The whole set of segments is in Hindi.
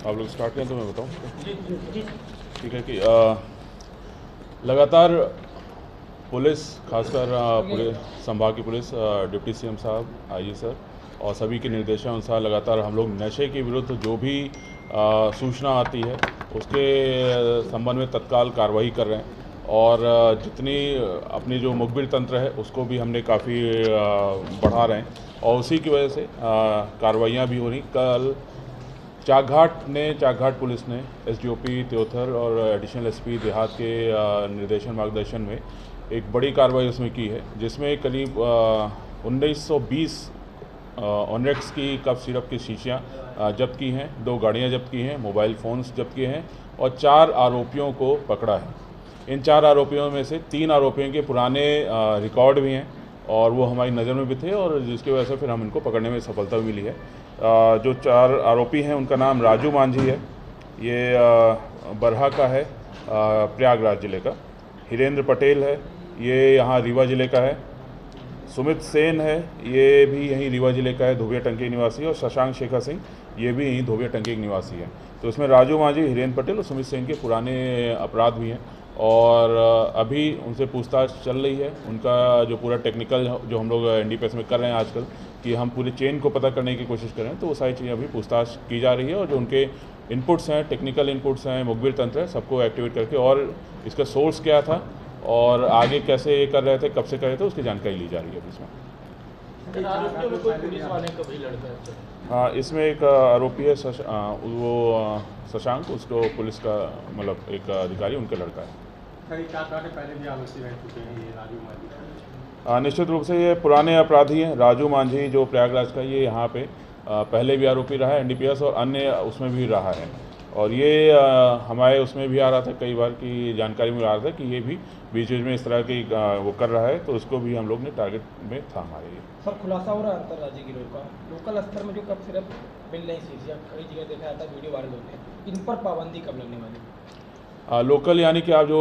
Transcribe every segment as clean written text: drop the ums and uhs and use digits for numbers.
आप लोग स्टार्ट करें तो मैं बताऊं। ठीक है कि लगातार पुलिस, खासकर पुलिस संभाग की पुलिस, डिप्टी सीएम साहब, आईजी सर और सभी के निर्देशानुसार लगातार हम लोग नशे के विरुद्ध जो भी सूचना आती है उसके संबंध में तत्काल कार्रवाई कर रहे हैं और जितनी अपनी जो मुखबिर तंत्र है उसको भी हमने काफ़ी बढ़ा रहे हैं और उसी की वजह से कार्रवाइयाँ भी हो रही। कल चाकघाट पुलिस ने एसडीओपी त्योथर और एडिशनल एसपी देहात के निर्देशन मार्गदर्शन में एक बड़ी कार्रवाई उसमें की है, जिसमें करीब 1920 ऑनरेक्स की कफ सिरप की शीशियाँ जब्त की हैं, 2 गाड़ियाँ जब्त की हैं, मोबाइल फ़ोन्स जब्त किए हैं और 4 आरोपियों को पकड़ा है। इन 4 आरोपियों में से 3 आरोपियों के पुराने रिकॉर्ड भी हैं और वो हमारी नज़र में भी थे और जिसकी वजह से फिर हम इनको पकड़ने में सफलता मिली है। जो 4 आरोपी हैं उनका नाम राजू मांझी है, ये बरहा का है, प्रयागराज ज़िले का। हिरेंद्र पटेल है, ये यहाँ रीवा ज़िले का है। सुमित सेन है, ये भी यहीं रीवा ज़िले का है, धोबिया टंकी निवासी। और शशांक शेखर सिंह, ये भी यहीं धोबिया टंकी निवासी है। तो इसमें राजू मांझी, हिरेंद्र पटेल और सुमित सेन के पुराने अपराध भी हैं और अभी उनसे पूछताछ चल रही है। उनका जो पूरा टेक्निकल जो हम लोग एनडीपीएस में कर रहे हैं आजकल कि हम पूरे चेन को पता करने की कोशिश कर रहे हैं, तो वो सारी चीज़ें अभी पूछताछ की जा रही है और जो उनके इनपुट्स हैं, टेक्निकल इनपुट्स हैं, मुखबिर तंत्र है, सबको एक्टिवेट करके और इसका सोर्स क्या था और आगे कैसे ये कर रहे थे, कब से कर रहे थे, उसकी जानकारी ली जा रही है अभी इसमें। हाँ, इसमें एक आरोपी है वो शशांक, उसको पुलिस का मतलब एक अधिकारी उनका लड़का है। पहले भी आरोपी रह चुके हैं ये राजू मांझी? निश्चित रूप से ये पुराने अपराधी हैं। राजू मांझी जो प्रयागराज का, ये यहाँ पे पहले भी आरोपी रहा है एनडीपीएस और अन्य उसमें भी रहा है और ये हमारे उसमें भी आ रहा था कई बार की जानकारी में आ रहा था कि ये भी बीच बीच में इस तरह की वो कर रहा है, तो उसको भी हम लोग ने टारगेट में था हमारे ये। सर, खुलासा हो रहा है अंतर्राज्यीय गिरोह का। लोकल स्तर में जो कब सिर्फ मिल रही शीशियाँ कई जगह देखा जाता है, वीडियो वायरल होते हैं, इन पर पाबंदी कब लगने वाली? लोकल यानी कि आप जो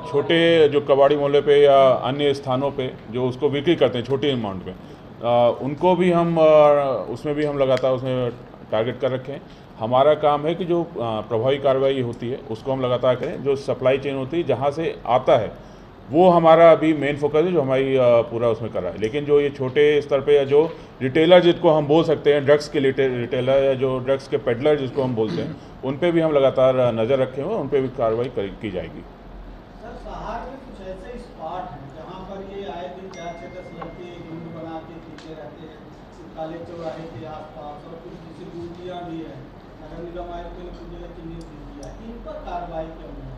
छोटे जो कबाड़ी मोहल्ले पे या अन्य स्थानों पे जो उसको बिक्री करते हैं छोटी अमाउंट में, उनको भी हम उसमें भी हम लगातार उसमें टारगेट कर रखे हैं। हमारा काम है कि जो प्रभावी कार्रवाई होती है उसको हम लगातार करें। जो सप्लाई चेन होती है जहाँ से आता है वो हमारा अभी मेन फोकस है, जो हमारी पूरा उसमें कर रहा है। लेकिन जो ये छोटे स्तर पे या जो रिटेलर जिसको हम बोल सकते हैं, ड्रग्स के रिटेलर या जो ड्रग्स के पेडलर जिसको हम बोलते हैं, उन पे भी हम लगातार नज़र रखे हुए, उन पे भी कार्रवाई की जाएगी। सर, सहार में कुछ ऐसे स्पॉट हैं जहाँ पर ये आए दिन 4-6-10 लड़के झुंड बना के पीछे रहते हैं, काले चौराहे के आसपास, और कुछ जैसे ड्यूटियाँ भी हैं, नगर निगम आयुक्त ने कुछ जगह चिन्हित भी किया, इन पर कार्रवाई क्यों नहीं?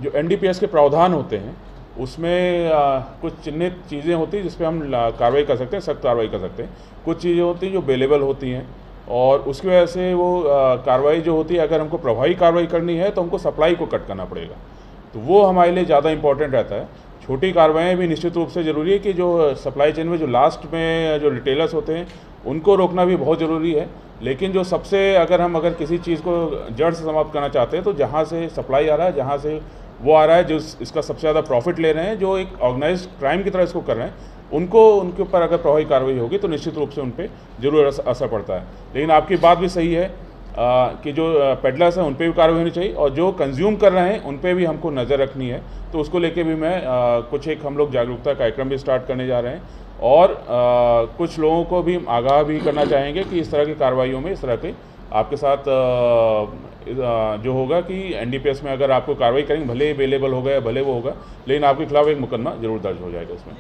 जो एनडीपीएस के प्रावधान होते हैं उसमें कुछ चिन्हित चीज़ें होती हैं जिस पे हम कार्रवाई कर सकते हैं, सख्त कार्रवाई कर सकते हैं। कुछ चीज़ें होती हैं जो बेलेबल होती हैं और उसकी वजह से वो कार्रवाई जो होती है, अगर हमको प्रभावी कार्रवाई करनी है तो हमको सप्लाई को कट करना पड़ेगा, तो वो हमारे लिए ज़्यादा इंपॉर्टेंट रहता है। छोटी कार्रवाइयाँ भी निश्चित रूप से ज़रूरी है कि जो सप्लाई चेन में जो लास्ट में जो रिटेलर्स होते हैं उनको रोकना भी बहुत ज़रूरी है। लेकिन जो सबसे अगर किसी चीज़ को जड़ से समाप्त करना चाहते हैं तो जहाँ से सप्लाई आ रहा है, जहाँ से वो आ रहा है, जो इसका सबसे ज़्यादा प्रॉफिट ले रहे हैं, जो एक ऑर्गेनाइज्ड क्राइम की तरह इसको कर रहे हैं, उनके ऊपर अगर प्रभावी कार्रवाई होगी तो निश्चित रूप से उन पर जरूर असर पड़ता है। लेकिन आपकी बात भी सही है कि जो पेडलर्स हैं उन पर भी कार्रवाई होनी चाहिए और जो कंज्यूम कर रहे हैं उन पर भी हमको नज़र रखनी है। तो उसको लेके भी मैं कुछ एक हम लोग जागरूकता कार्यक्रम भी स्टार्ट करने जा रहे हैं और कुछ लोगों को भी आगाह भी करना चाहेंगे कि इस तरह की कार्रवाइयों में, इस तरह के आपके साथ जो होगा कि एनडीपीएस में अगर आपको कार्रवाई करेंगे, भले ही अवेलेबल होगा या भले वो होगा, लेकिन आपके खिलाफ एक मुकदमा जरूर दर्ज हो जाएगा उसमें।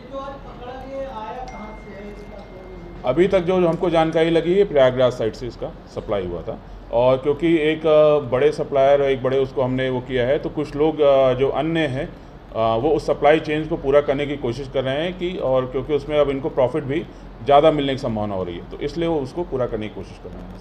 अभी तक जो हमको जानकारी लगी है प्रयागराज साइड से इसका सप्लाई हुआ था और क्योंकि एक बड़े सप्लायर, एक बड़े उसको हमने वो किया है, तो कुछ लोग जो अन्य हैं वो उस सप्लाई चेन को पूरा करने की कोशिश कर रहे हैं कि, और क्योंकि उसमें अब इनको प्रॉफिट भी ज़्यादा मिलने की संभावना हो रही है, तो इसलिए वो उसको पूरा करने की कोशिश कर रहे हैं।